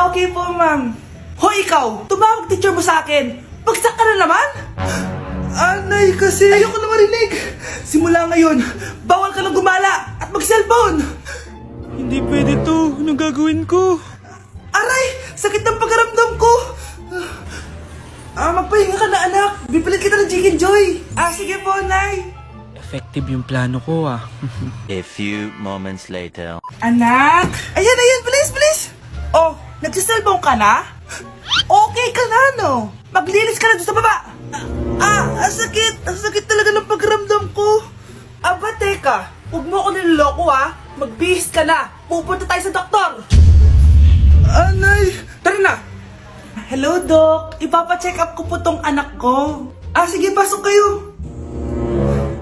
Okay po, ma'am. Hoy, ikaw! Tumawag teacher mo sa akin! Bagsak ka na naman? Anay, kasi ayoko na marinig! Simula ngayon, bawal ka lang gumala at mag-cellphone! Hindi pwede to. Anong gagawin ko? Aray! Sakit ng pagkaramdam ko! Magpahinga ka na, anak. Bipilit kita ng Chicken Joy. Sige po, Nay. Effective yung plano ko ah. A few moments later. Anak! Ayan, bilis! Oh, nagsiselfone ka na? Okay ka na, no? Maglinis ka na doon sa baba. Ang sakit. Ang sakit talaga ng pagramdam ko. Aba, teka. Huwag mo ako niloloko, ha? Magbihis ka na. Pupunta tayo sa doktor. Anay! Tara na. Hello, Doc. Ipapa-check up ko po tong anak ko. Sige, pasok kayo.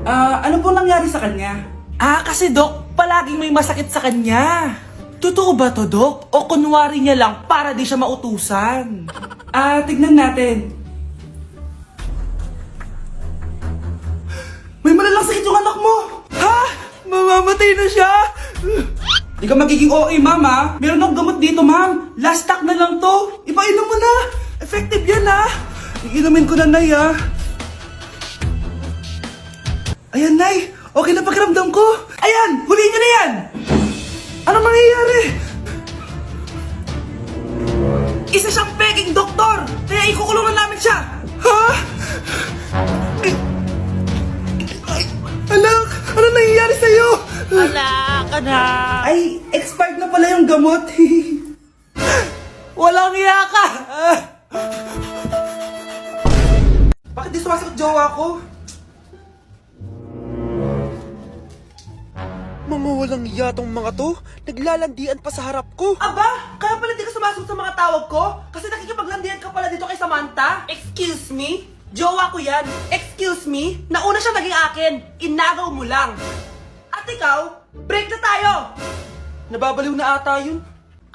Ano po nangyari sa kanya? Kasi Doc, palaging may masakit sa kanya. Totoo ba to, Doc? O kunwari niya lang para di siya mautusan? Tignan natin. May malalang sakit yung anak mo! Ha? Mamamatay na siya? Di ka magiging OA, mama. Meron akong gamot dito, ma'am. Last stock na lang to. Ipainom mo na. Effective yan, ha? Iinumin ko na, Nay, ha? Ayan, Nay. Okay na pakiramdam ko. Ayan, huliin niyo na yan. Ano mangyayari? Isa siyang peking doktor. Kaya ikukulong na namin siya. Ha? Anak, ano nangyayari sa'yo? Ay, expired na pala yung gamot. Walang iya ka. Bakit di sumasagot jowa ko? Mga walang iya tong mga to. Naglalandian pa sa harap ko. Aba, kaya pala di ka sumasagot sa mga tawag ko? Kasi nakikipaglandian ka pala dito kay Samantha? Excuse me? Jowa ko yan. Excuse me? Nauna siya naging akin. Inagaw mo lang. At ikaw, break na tayo! Nababaliw na ata yun.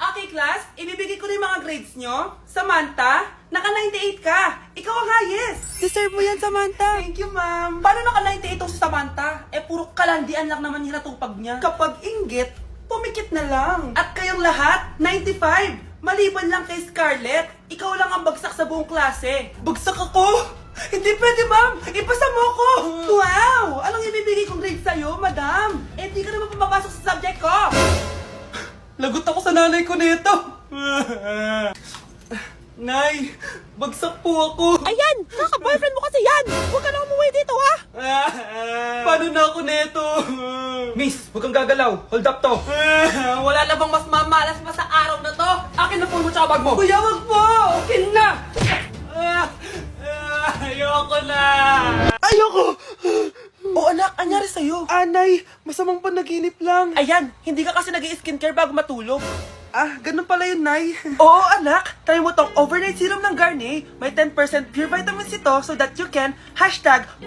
Okay, class. Ibibigay ko na yung mga grades nyo. Samantha, naka-98 ka. Ikaw ang highest. Deserve mo yan, Samantha. Thank you, ma'am. Paano naka-98 itong si Samantha? Puro kalandian lang naman hinatupag niya. Kapag inggit, pumikit na lang. At kayong lahat, 95. Maliban lang kay Scarlett, ikaw lang ang bagsak sa buong klase. Bagsak ako? Hindi pwede, ma'am. Ipasa mo ko. Wow! Anong ibibigay kong grade sa'yo, madam? Di ka naman pumapasok sa subject ko. Lagot ako sa nanay ko nito. Nay, bagsak po ako. Ayan! Kaka-boyfriend mo kasi yan! Huwag ka na umuwi dito, ha? Paano na ako neto? Miss, huwag kang gagalaw. Hold up to. Wala na bang mas mamalas pa sa araw na to? Akin na phone mo tsaka bag mo. Kuya, wag po. Akin na. Ayoko na. Ayoko. Anak, anyari sa'yo? Anay, masamang panaginip lang. Ayan, hindi ka kasi nag-i-skincare bago matulog. Ganun pala yun, Nay. Oo, anak. Try mo tong overnight serum ng Garnier. May 10% pure vitamins ito so that you can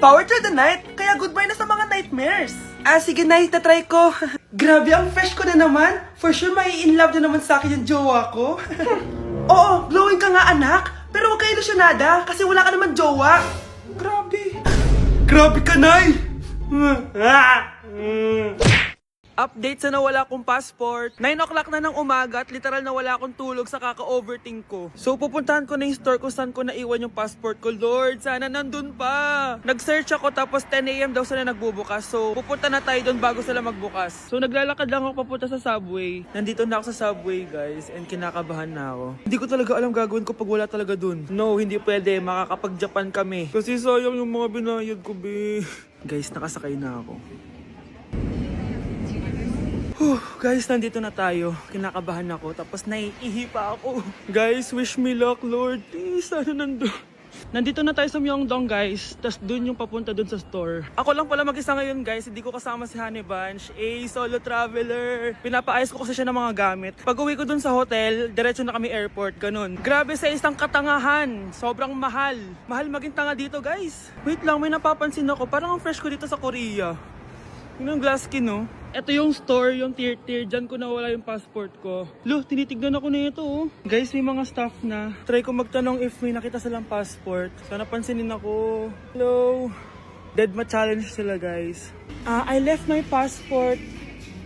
#power through the night. Kaya goodbye na sa mga nightmares. Sige, Nay. Tatry ko. Grabe, ang fresh ko na naman. For sure, may in love na naman sa akin yung jowa ko. Oo, glowing ka nga, anak. Pero huwag ka ilusyonada kasi wala ka naman jowa. Grabe. Grabe ka, Nay. Update sa nawala kong passport. 9 o'clock na ng umaga at literal na wala akong tulog sa kaka-overthink ko. So pupuntahan ko na yung store kung saan ko naiwan yung passport ko. Lord, sana nandun pa. Nag-search ako tapos 10 AM daw sila nagbubukas. So pupunta na tayo doon bago sila magbukas. So naglalakad lang ako papunta sa subway. Nandito na ako sa subway, guys, and kinakabahan na ako. Hindi ko talaga alam gagawin ko pag wala talaga dun. No, hindi pwede. Makakapag-Japan kami. Kasi sayang yung mga binayad ko, be. Guys, nakasakay na ako. Guys, nandito na tayo. Kinakabahan ako. Tapos naiihi pa ako. Guys, wish me luck, Lord. Please, sana nandun. Nandito na tayo sa Myeongdong, guys. Tapos dun yung papunta dun sa store. Ako lang pala mag-isa ngayon, guys. Hindi ko kasama si Honey Bunch. Solo traveler. Pinapaayos ko kasi siya ng mga gamit. Pag uwi ko dun sa hotel, diretso na kami airport. Ganun. Grabe sa isang katangahan. Sobrang mahal. Mahal maging tanga dito, guys. Wait lang, may napapansin ako. Parang ang fresh ko dito sa Korea. Yun ang glass skin, no? Ito yung store, yung tier. Diyan ko nawala yung passport ko. Tinitignan ako nito, oh. Guys, may mga staff na. Try ko magtanong if may nakita silang passport. Sana pansinin ako. Hello? Deadma challenge sila, guys. I left my passport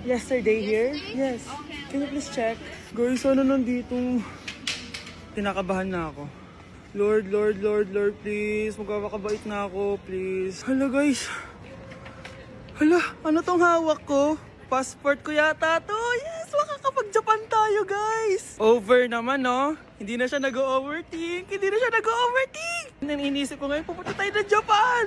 yesterday here. Yes. Can you please check? Guys, ano nandito? kinakabahan na ako. Lord, please. Magkakabait na ako, please. Hala, guys. Hala, ano tong hawak ko? Passport ko yata to. Yes, makakapag-Japan tayo, guys. Over naman, no? Hindi na siya nag-overthink. Iniisip ko ngayon, pupunta tayo na Japan.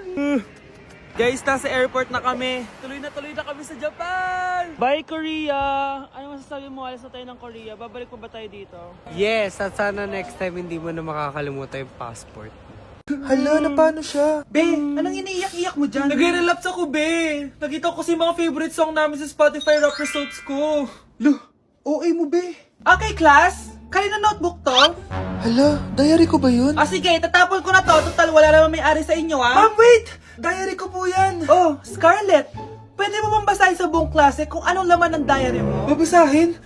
Guys, nasa airport na kami. Tuloy na kami sa Japan. Bye, Korea. Ano masasabi mo? Alis na tayo ng Korea. Babalik pa ba tayo dito? Yes, at sana next time hindi mo na makakalimutan yung passport. Hala, na paano siya? Be, anong iniiyak-iyak mo dyan? Nag-relapse ako, be. Nakita ko kasi mga favorite song namin sa Spotify rap results ko. Lo, OA mo be. Okay, class. Kanina notebook to? Hala, diary ko ba yun? Ah, sige, tatapon ko na to. Total, wala naman may-ari sa inyo, ha? Ma'am, wait! Diary ko po yan. Oh, Scarlett. Pwede mo bang basahin sa buong klase kung anong laman ng diary mo? Babasahin?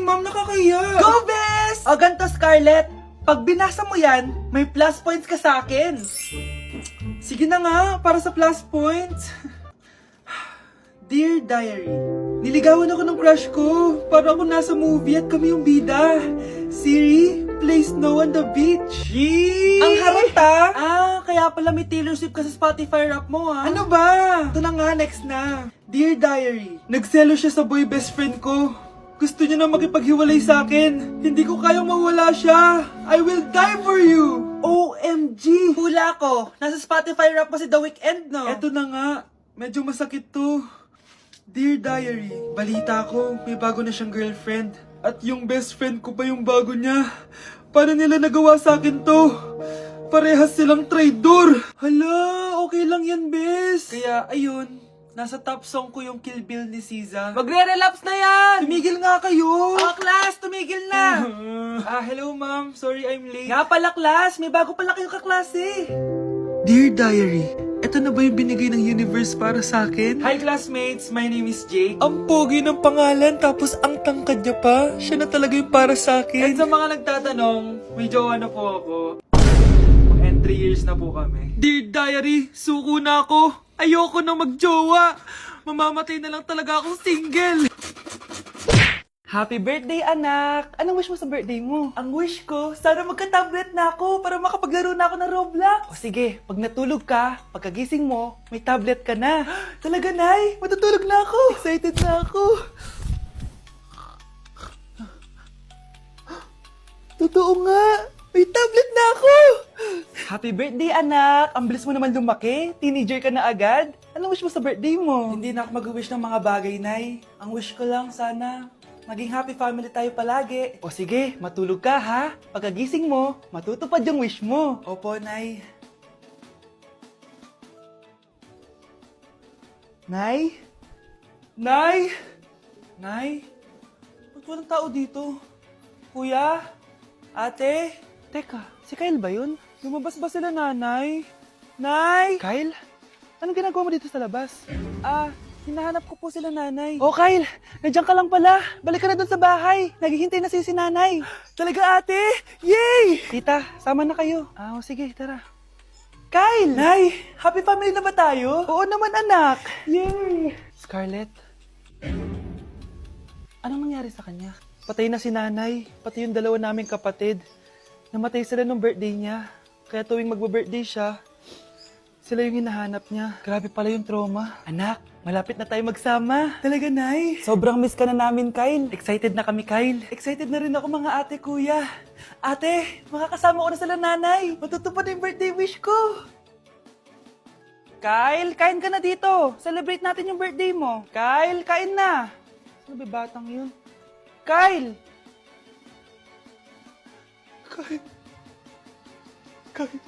Ma'am, nakakahiya. Go, Bes! O, ganito, Scarlett. Pag binasa mo yan, may plus points ka sa akin. Sige na nga, para sa plus points. Dear Diary, niligawan ako ng crush ko. Para ako nasa movie at kami yung bida. Siri, play Snow on the Beach. Yee! Ang harot, ah, kaya pala may Taylor Swift ka sa Spotify rap mo, ha? Ano ba? Ito na nga, next na. Dear Diary, nagselo siya sa boy best friend ko. Gusto niya na makipaghiwalay sa akin. Hindi ko kayang mawala siya. I will die for you. OMG! Hula ko. Nasa Spotify rap mo si The Weeknd, no? Eto na nga, medyo masakit to. Dear Diary, balita ko, may bago na siyang girlfriend. At yung best friend ko pa yung bago niya. Paano nila nagawa sa akin to? Parehas silang traitor. Hala, okay lang yan, bes. Kaya, ayun, nasa top song ko yung Kill Bill ni SZA. Magre-relapse na yan! Tumigil nga kayo! Oh, class, tumigil na! Hello ma'am, sorry I'm late. Nga pala, class, may bago pala kayong kaklase. Dear Diary, eto na ba yung binigay ng universe para sa akin? Hi, classmates, my name is Jake. Ang pogi ng pangalan, tapos ang tangkad niya pa. Siya na talaga yung para sa And akin. sa mga nagtatanong, may jowa na po ako. And 3 years na po kami. Dear Diary, suko na ako. Ayoko na magjowa. Mamamatay na lang talaga akong single. Happy birthday, anak! Anong wish mo sa birthday mo? Ang wish ko, sana magka-tablet na ako para makapaglaro na ako ng Roblox. O sige, pag natulog ka, pagkagising mo, may tablet ka na. Talaga, Nay? Matutulog na ako. Excited na ako. Totoo nga. May tablet na ako. Happy birthday, anak! Ang bilis mo naman lumaki. Teenager ka na agad. Anong wish mo sa birthday mo? Hindi na ako mag-wish ng mga bagay, Nay. Ang wish ko lang, sana maging happy family tayo palagi. O sige, matulog ka ha. Pagkagising mo, matutupad yung wish mo. Opo, Nay. Nay? Nay? Nay? Ba't walang tao dito? Kuya? Ate? Teka, si Kyle ba yun? Lumabas ba sila, nanay? Nay? Kyle? Anong ginagawa mo dito sa labas? Hinahanap ko po sila, nanay. Oh, Kyle! Nandiyan ka lang pala. Balik ka na dun sa bahay. Naghihintay na si nanay. Talaga, ate? Yay! Tita, sama na kayo. Sige, tara. Kyle! Nay, happy family na ba tayo? Oo naman, anak. Yay! Scarlett, anong nangyari sa kanya? Patay na si nanay, pati yung dalawa naming kapatid. Namatay sila nung birthday niya. Kaya tuwing magbe-birthday siya, sila yung hinahanap niya. Grabe pala yung trauma. Anak, malapit na tayo magsama. Talaga, Nay. Sobrang miss ka na namin, Kyle. Excited na kami, Kyle. Excited na rin ako, mga ate, kuya. Ate, makakasama ko na sila, nanay. Matutupad na yung birthday wish ko. Kyle, kain ka na dito. Celebrate natin yung birthday mo. Kyle, kain na. Sino ba batang yun? Kyle! Kyle.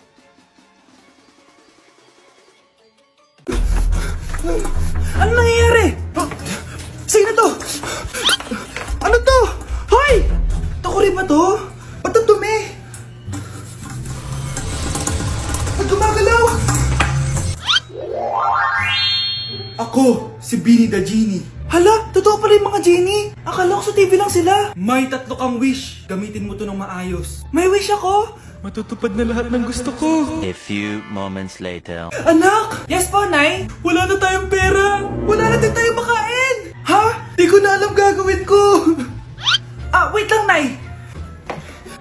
Ano nangyayari? Sino to? Ano to? Hoy! Takuri ba to? Ba't ang dumi? Ba't gumagalaw? Ako, si Beanie the Genie. Hala, totoo pala yung mga genie. Akala ko sa TV lang sila. May 3 kang wish. Gamitin mo to ng maayos. May wish ako. Matutupad na lahat ng gusto ko. A few moments later. Anak! Yes po, Nay. Wala na tayong pera! Wala na din tayong makain! Ha? Di ko na alam gagawin ko! Wait lang, Nay.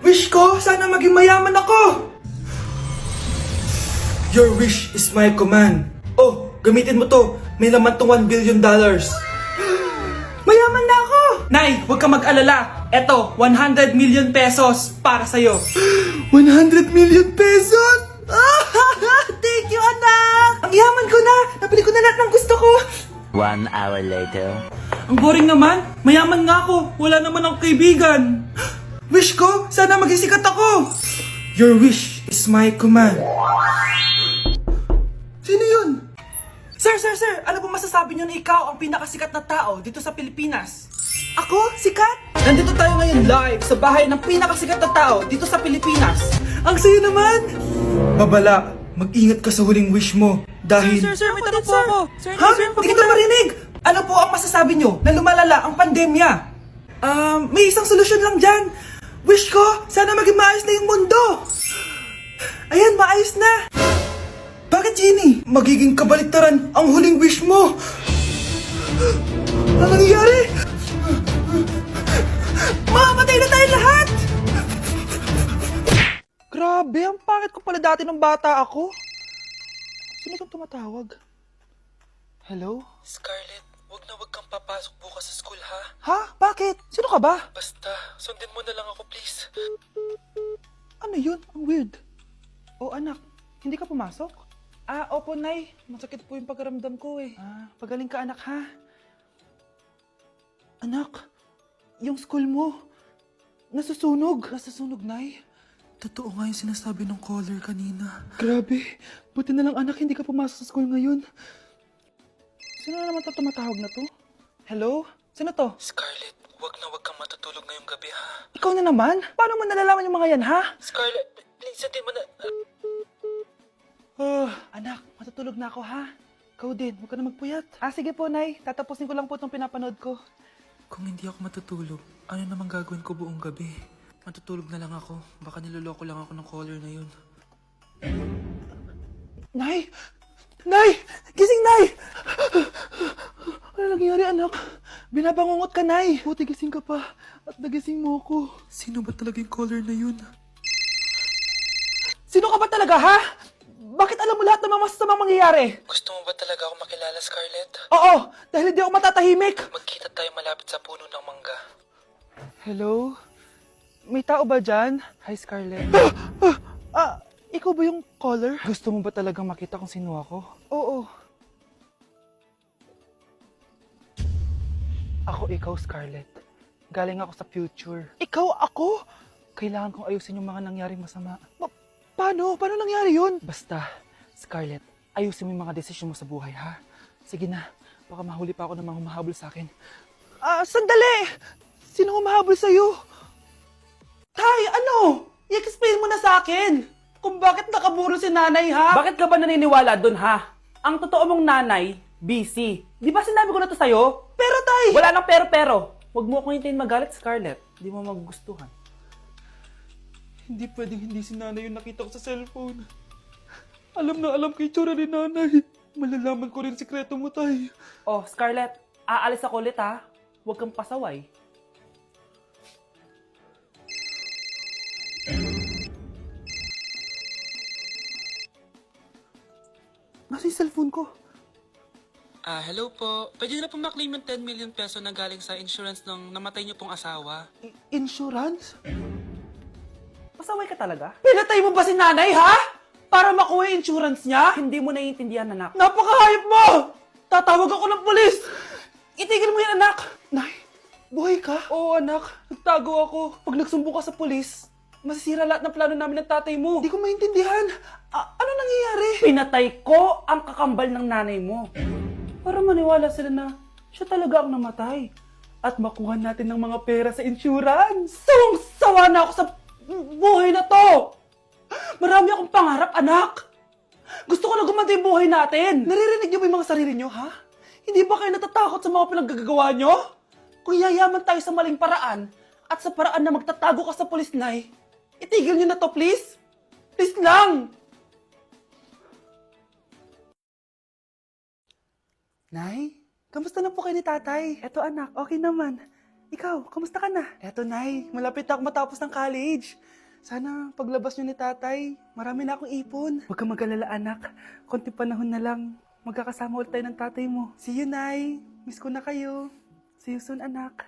Wish ko, sana maging mayaman ako. Your wish is my command. Oh, gamitin mo to. May laman tong $1 billion. Mayaman na ako! Nay, huwag ka mag-alala. Eto, 100 million pesos para sa'yo. 100 million pesos? Thank you, anak! Ang yaman ko na! Nabili ko na lahat ng gusto ko! 1 hour later. Ang boring naman. Mayaman nga ako. Wala naman akong kaibigan. Wish ko, sana maging sikat ako. Your wish is my command. Sino yun? Sir! Ano po masasabi niyo na ikaw ang pinakasikat na tao dito sa Pilipinas? Ako? Sikat? Nandito tayo ngayon live sa bahay ng pinakasikat na tao dito sa Pilipinas. Ang sayo naman! Babala, mag-ingat ka sa huling wish mo. Dahil... Sir, may tanong po ako. Sir, Ha? Hindi kita marinig! Ano po ang masasabi nyo na lumalala ang pandemya? May isang solusyon lang dyan. Wish ko, sana maging maayos na yung mundo. Ayan, maayos na. Bakit, Jenny? Magiging kabaliktaran ang huling wish mo. Ano nangyayari? Mamamatay na tayo lahat! Grabe, ang pangit ko pala dati ng bata ako. Sino itong tumatawag? Hello? Scarlett, wag kang papasok bukas sa school, ha? Ha? Bakit? Sino ka ba? Basta, sundin mo na lang ako, please. Ano yun? Ang weird. Oh, anak, hindi ka pumasok? Opo, Nay. Masakit po yung pagkaramdam ko eh. Pagaling ka, anak, ha? Anak, yung school mo, nasusunog. Nasusunog, Nay? Totoo nga yung sinasabi ng caller kanina. Grabe. Buti na lang, anak, hindi ka pumasok sa school ngayon. Sino na naman tumatawag na to? Hello? Sino to? Scarlett, wag kang matutulog ngayong gabi, ha? Ikaw na naman? Paano mo nalalaman yung mga yan, ha? Scarlett, please, sundin mo na... Anak, matutulog na ako, ha? Ikaw din, huwag ka na magpuyat. Sige po, Nay. Tatapusin ko lang po itong pinapanood ko. Kung hindi ako matutulog, ano namang gagawin ko buong gabi? Matutulog na lang ako. Baka niloloko lang ako ng caller na yun. Nay! Nay! Gising, Nay! Ano nangyari, anak? Binabangungot ka, Nay. Buti gising ka pa. At nagising mo ako. Sino ba talaga yung caller na yun? Sino ka ba talaga, ha? Bakit alam mo lahat ng mga masasamang mangyayari? Gusto mo ba talaga ako makilala, Scarlett? Oo, dahil hindi ako matatahimik. Magkita tayo malapit sa puno ng mangga. Hello? May tao ba dyan? Hi, Scarlett. Ikaw ba yung caller? Gusto mo ba talagang makita kung sino ako? Oo. Ako ikaw, Scarlett. Galing ako sa future. Ikaw ako? Kailangan kong ayusin yung mga nangyaring masama. Paano? Paano nangyari yun? Basta, Scarlett, ayusin mo yung mga desisyon mo sa buhay, ha? Sige na, baka mahuli pa ako ng mga humahabol sa akin. Sandali! Sino humahabol sa'yo? Tay, ano? I-explain mo na sa akin kung bakit nakaburo si nanay, ha? Bakit ka ba naniniwala dun, ha? Ang totoo mong nanay, busy. Di ba sinabi ko na to sa'yo? Pero, Tay! Wala nang pero. Huwag mo akong hintayin magalit, Scarlett. Di mo magugustuhan. Hindi pwedeng hindi si nanay yung nakita ko sa cellphone. Alam na alam ko yung tsura ni nanay. Malalaman ko rin sikreto mo, Tay. Oh, Scarlett, aalis ako ulit, ha? Huwag kang pasaway. Nasa yung cellphone ko? Hello po. Pwede na po maklaim yung 10 million peso na galing sa insurance ng namatay niyo pong asawa. Insurance? Pasaway ka talaga? Pinatay mo ba si nanay, ha? Para makuha yung insurance niya? Hindi mo naiintindihan, anak. Napakahayop mo! Tatawag ako ng pulis! Itigil mo yan, anak! Nay, buhay ka? Oo, anak. Nagtago ako. Pag nagsumbong ka sa pulis, masisira lahat ng plano namin ng tatay mo. Hindi ko maintindihan. Ano nangyayari? Pinatay ko ang kakambal ng nanay mo. Para maniwala sila na siya talaga ang namatay. At makuha natin ng mga pera sa insurance. Sawang-sawa na ako sa buhay na to! Marami akong pangarap, anak! Gusto ko na gumanda yung buhay natin! Naririnig niyo ba yung mga sarili niyo, ha? Hindi ba kayo natatakot sa mga pinaggagawa niyo? Kung yayaman tayo sa maling paraan at sa paraan na magtatago ka sa pulis, Nay, itigil niyo na to, please! Please lang! Nay, kamusta na po kayo ni tatay? Eto anak, okay naman. Ikaw, kamusta ka na? Eto, Nay. Malapit na ako matapos ng college. Sana paglabas niyo ni tatay, marami na akong ipon. Huwag kang mag-alala, anak. Konti panahon na lang. Magkakasama ulit tayo ng tatay mo. See you, Nay. Miss ko na kayo. See you soon, anak.